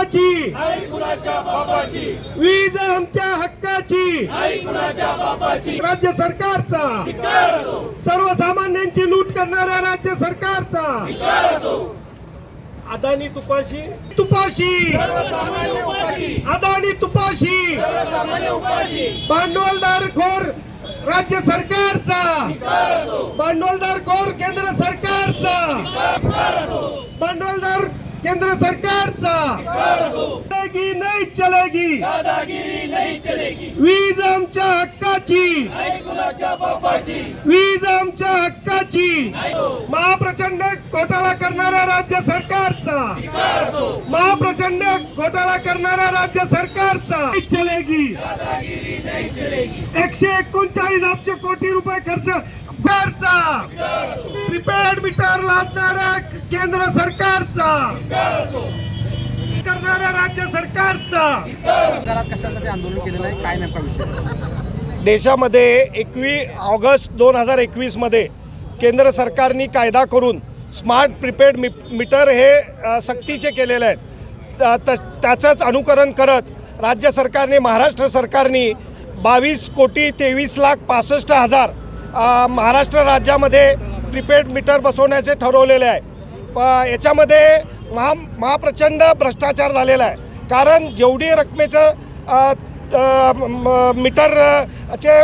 हक्काची, नाही कुणाच्या बापाची, वीज आमच्या हक्काची, नाही कुणाच्या बापाची, राज्य सरकारचा, धिक्कार असो, सर्वसामान्यांची लूट करणाऱ्या राज्य सरकारचा, धिक्कार असो, अदानी तुपाशी तुपाशी, सर्वसामान्य उपाशी, अदानी तुपाशी, सर्वसामान्य उपाशी, भांडवलदार खोर राज्य सरकारचा, धिक्कार असो, भांडवलदार खोर केंद्र सरकारचा, धिक्कार असो, भांडवलदार केंद्र सरकारचा, धिक्कार असो, चलेगी नहीं चलेगी, दादागिरी नहीं चलेगी, वीज आमच्या हक्काची, नाही कुणाच्या बापाची, वीज आमच्या हक्काची, नाही महाप्रचंड घोटाळा करणाऱ्या राज्य सरकारचा, धिक्कार असो, महाप्रचंड घोटाळा करणाऱ्या राज्य सरकारचा नहीं चलेगी, दादागिरी नहीं चलेगी, 139 अब्ज कोटी रुपये खर्च सरकारचा, प्रीपेड मीटर लादणाऱ्या केंद्र सरकारचा, धिक्कार असो, करणाऱ्या राज्य सरकारचा, कशासाठी आंदोलन केलेलं आहे, काय नेमका विषय? देशामध्ये 21 ऑगस्ट 2021 मध्ये केंद्र सरकारने कायदा करून स्मार्ट प्रीपेड मीटर हे सक्तीचे केलेले आहेत. त्याचंच अनुकरण करत राज्य सरकारने, महाराष्ट्र सरकारने 22,23,65,000 महाराष्ट्र राज्यामध्ये प्रीपेड मीटर बसवण्याचे ठरवलेले आहे. याच्यामध्ये महाप्रचंड भ्रष्टाचार झालेला आहे. कारण जेवढी रकमेचं मीटरचे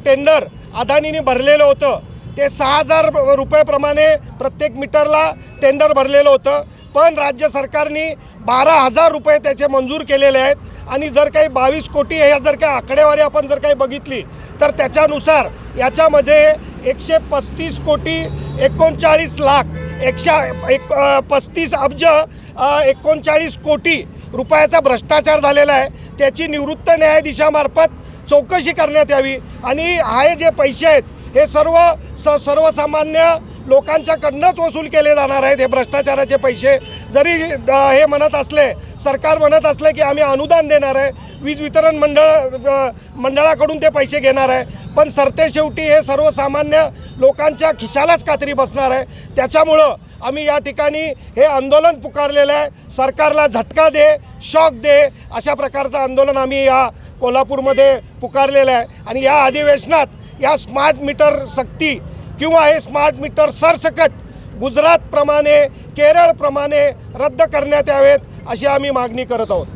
टेंडर अदानीने भरलेलं होतं ते 6,000 रुपयेप्रमाणे प्रत्येक मीटरला टेंडर भरलेलं होतं. पण राज्य सरकारने 12,000 रुपये त्याचे मंजूर केलेले आहेत. आणि जर काही 22 कोटी हे जर काही आकडेवारी आपण जर काही बघितली तर त्याच्यानुसार याच्यामध्ये 135 कोटी 39 लाख 135 अब्ज 39 कोटी रुपयाचा भ्रष्टाचार झालेला आहे. त्याची निवृत्त न्यायाधीशामार्फत चौकशी करण्यात यावी. आणि हे जे पैसे आहेत हे सर्वसामान्य लोकांच्याकडनंच वसूल केले जाणार आहेत. हे भ्रष्टाचाराचे पैसे जरी हे म्हणत असले, सरकार म्हणत असले की आम्ही अनुदान देणार आहे, वीज वितरण मंडळाकडून ते पैसे घेणार आहे, पण सरतेशेवटी हे सर्वसामान्य लोकांच्या खिशालाच कात्री बसणार आहे. त्याच्यामुळं आम्ही या ठिकाणी हे आंदोलन पुकारलेलं आहे. सरकारला झटका दे, शॉक दे, अशा प्रकारचं आंदोलन आम्ही या कोल्हापूरमध्ये पुकारलेलं आहे. आणि या अधिवेशनात या स्मार्ट मीटर सक्ती किंवा हे स्मार्ट मीटर सरसकट गुजरातप्रमाणे, केरळप्रमाणे रद्द करण्यात यावेत अशी आम्ही मागणी करत आहोत.